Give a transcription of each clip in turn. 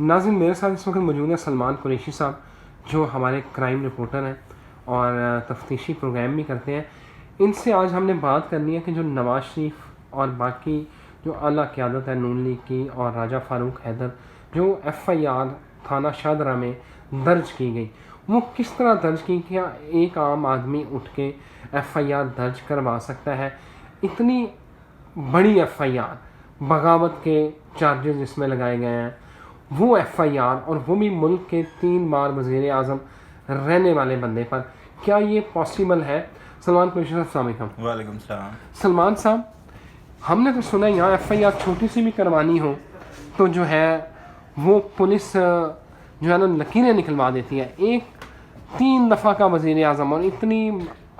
नाज़रीन, मेरे साथ इस वक्त मौजूद है सलमान कुरैशी साहब, जो हमारे क्राइम रिपोर्टर हैं और तफ्तीशी प्रोग्राम भी करते हैं। इनसे आज हमने बात करनी है कि जो नवाज़ शरीफ और बाकी जो आला क़यादत है नून लीग की और राजा फ़ारूक हैदर, जो FIR थाना शाहदरा में दर्ज की गई, वो किस तरह दर्ज की? क्या एक आम आदमी उठ के FIR दर्ज करवा सकता है? इतनी बड़ी FIR, बगावत के चार्जेस जिसमें लगाए गए हैं, वो FIR, और वो भी मुल्क के 3 बार वज़ीर आज़म रहने वाले बंदे पर, क्या ये पॉसिबल है? सलमान कुरैशी साहब, अस्सलाम वालेकुम। वालेकुम सलाम। सलमान साहब, हमने तो सुना यहाँ FIR छोटी सी भी करवानी हो तो जो है वो पुलिस जो है ना लकीरें निकलवा देती है। एक 3 दफ़ा का वज़ीर आज़म और इतनी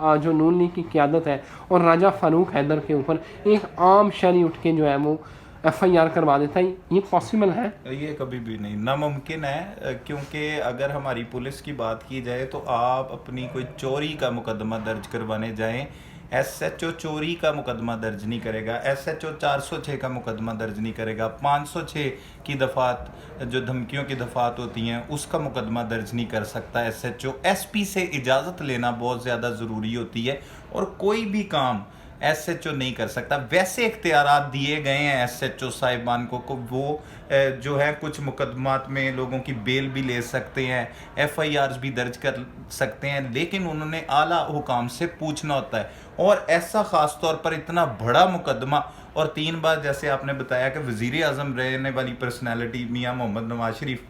जो नून लीग की क़यादत है और राजा फ़ारूक हैदर के ऊपर एक आम शहरी उठ के जो है वो FIR करवा देता है, ये पॉसिबल है? ये कभी भी नहीं, नामुमकिन है। क्योंकि अगर हमारी पुलिस की बात की जाए तो आप अपनी कोई चोरी का मुकदमा दर्ज करवाने जाएं, SHO चोरी का मुकदमा दर्ज नहीं करेगा, SHO 406 का मुकदमा दर्ज नहीं करेगा, 506 की दफ़ात जो धमकियों की दफ़ात होती हैं उसका मुकदमा दर्ज नहीं कर सकता SHO। SP से इजाज़त लेना बहुत ज़्यादा ज़रूरी होती है और कोई भी काम SHO नहीं कर सकता। वैसे इख्तियारात दिए गए हैं SHO साहिबान को वो जो है कुछ मुकदमात में लोगों की बेल भी ले सकते हैं, FIRs भी दर्ज कर सकते हैं, लेकिन उन्होंने आला हुकाम से पूछना होता है। और ऐसा ख़ास तौर पर इतना बड़ा मुकदमा, और 3 बार जैसे आपने बताया कि वज़ीर आज़म रहने वाली पर्सनैलिटी मियाँ मोहम्मद नवाज शरीफ,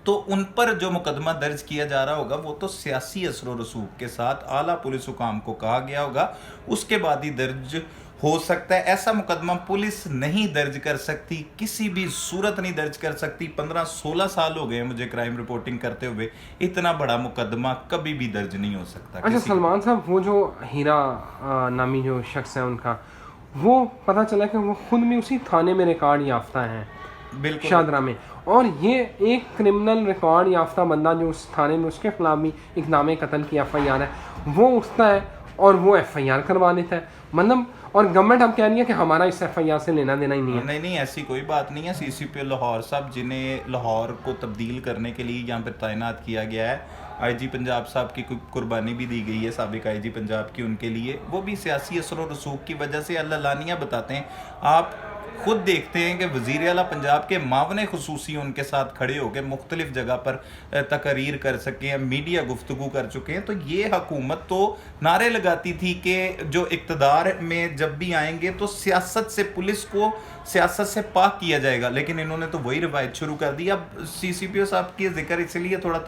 तो उन पर जो मुकदमा दर्ज किया जा रहा होगा वो तो सियासी असर व रसूख के साथ आला पुलिस हुकाम को कहा गया होगा, उसके बाद ही दर्ज हो सकता है। ऐसा मुकदमा पुलिस नहीं दर्ज कर सकती, किसी भी सूरत नहीं दर्ज कर सकती। 15-16 साल हो गए मुझे क्राइम रिपोर्टिंग करते हुए, इतना बड़ा मुकदमा कभी भी दर्ज नहीं हो सकता। अच्छा सलमान साहब, वो जो हीरा नामी जो शख्स है उनका, वो पता चला कि वो खुद भी उसी थाने में रिकॉर्ड याफ्ता है, बिल्कुल शाहदरा में, और ये एक क्रिमिनल रिकॉर्ड याफ्ता बंदा जो उस थाने में उसके खिलाफ भी एक नामे कत्ल की FIR है, वो उठता है और वो FIR करवा लेता है। मतलब, और गवर्नमेंट अब कह रही है कि हमारा इस FIR से लेना देना ही नहीं है। नहीं, ऐसी कोई बात नहीं है। CCP लाहौर साहब, जिन्हें लाहौर को तब्दील करने के लिए यहाँ पर तैनात किया गया है, IG पंजाब साहब की कुर्बानी भी दी गई है, साबिक IG पंजाब की, उनके लिए। वो भी सियासी असर और रसूख की वजह से अल्लाह बताते हैं। आप खुद देखते हैं कि वज़ीर आला पंजाब के मावने खुसूसी उनके साथ खड़े होकर मुख्तलिफ जगह पर तकरीर कर सके हैं, मीडिया गुफ्तगू कर चुके हैं। तो ये हुकूमत तो नारे लगाती थी कि जो इक़्तिदार में जब भी आएंगे तो सियासत से, पुलिस को सियासत से पाक किया जाएगा, लेकिन इन्होंने तो वही रवायत शुरू कर दी। अब CCPO साहब की जिक्र इसलिए थोड़ा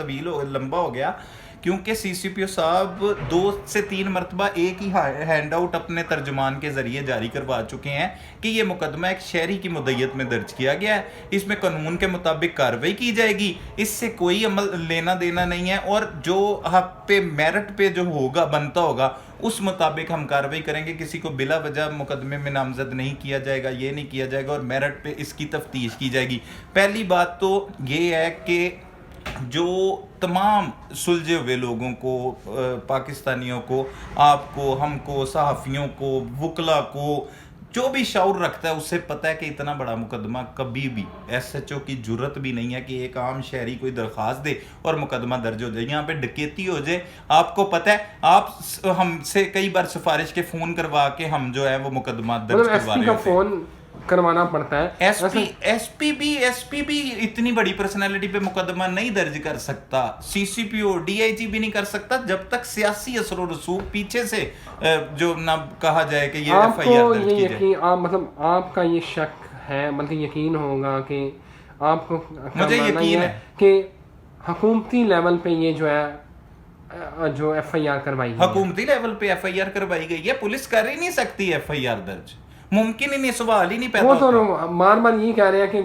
लंबा हो गया क्योंकि CCPO साहब 2 से 3 मरतबा एक ही हैंड आउट अपने तर्जमान के ज़रिए जारी करवा चुके हैं कि ये मुकदमा एक शहरी की मुद्दत में दर्ज किया गया है, इसमें कानून के मुताबिक कार्रवाई की जाएगी, इससे कोई अमल लेना देना नहीं है, और जो हक पे, मेरिट पे जो होगा, बनता होगा, उस मुताबिक हम कार्रवाई करेंगे। किसी को बिला वजह मुकदमे में नामजद नहीं किया जाएगा, ये नहीं किया जाएगा, और मेरिट पे इसकी तफ्तीश की जाएगी। पहली बात तो ये है कि जो तमाम सुलझे हुए लोगों को, पाकिस्तानियों को, आपको, हमको, सहाफ़ियों को, वकला को, जो भी शऊर रखता है उसे पता है कि इतना बड़ा मुकदमा कभी भी SHO की जुर्रत भी नहीं है कि एक आम शहरी कोई दरख्वास्त दे और मुकदमा दर्ज हो जाए। यहाँ पे डकैती हो जाए, आपको पता है, आप हमसे कई बार सिफारिश के फ़ोन करवा के हम जो है वो मुकदमा दर्ज करवा रहे होते हैं। करवाना पड़ता है। SP भी इतनी बड़ी पर्सनालिटी पे मुकदमा नहीं दर्ज कर सकता, CCPO DIG भी नहीं कर सकता जब तक सियासी असर और रसूख पीछे से जो ना कहा जाए कि ये FIR दर्ज की जाए। आप मतलब आपका ये शक है, मतलब यकीन होगा कि आपको, मुझे यकीन है कि हुकूमती लेवल पे ये जो है जो FIR करवाई गई, हुकूमती लेवल पे FIR करवाई गई है, पुलिस कर ही नहीं सकती FIR दर्ज, मुमकिन ही नहीं, सवाल ही नहीं पैदा होता। वो तो मार ये कह रहे हैं कि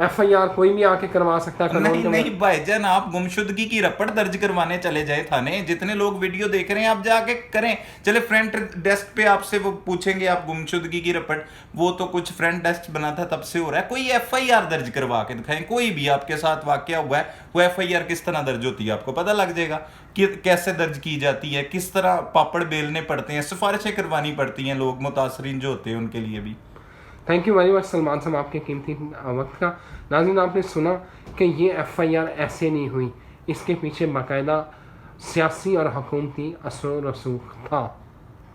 FIR कोई भी आके करवा सकता है। नहीं भाईजान, आप गुमशुदगी की रपट दर्ज करवाने चले जाए थाने, जितने लोग वीडियो देख रहे हैं आप जाके करें। चले फ्रंट डेस्क पे आपसे वो पूछेंगे आप गुमशुदगी की रपट, वो तो कुछ फ्रंट डेस्क बना था तब से हो रहा है। कोई FIR दर्ज करवा के दिखाएं, कोई भी आपके साथ वाकया हुआ है, वो FIR किस तरह दर्ज होती है आपको पता लग जाएगा कि कैसे दर्ज की जाती है, किस तरह पापड़ बेलने पड़ते हैं, सिफारिशें करवानी पड़ती हैं लोग मुतासरीन जो होते हैं उनके लिए भी। Thank you very much Salman साहब आपके कीमती वक्त का। नाज़रीन, आपने सुना कि ये FIR ऐसे नहीं हुई, इसके पीछे बाकायदा सियासी और हुकूमती असर रसूख था।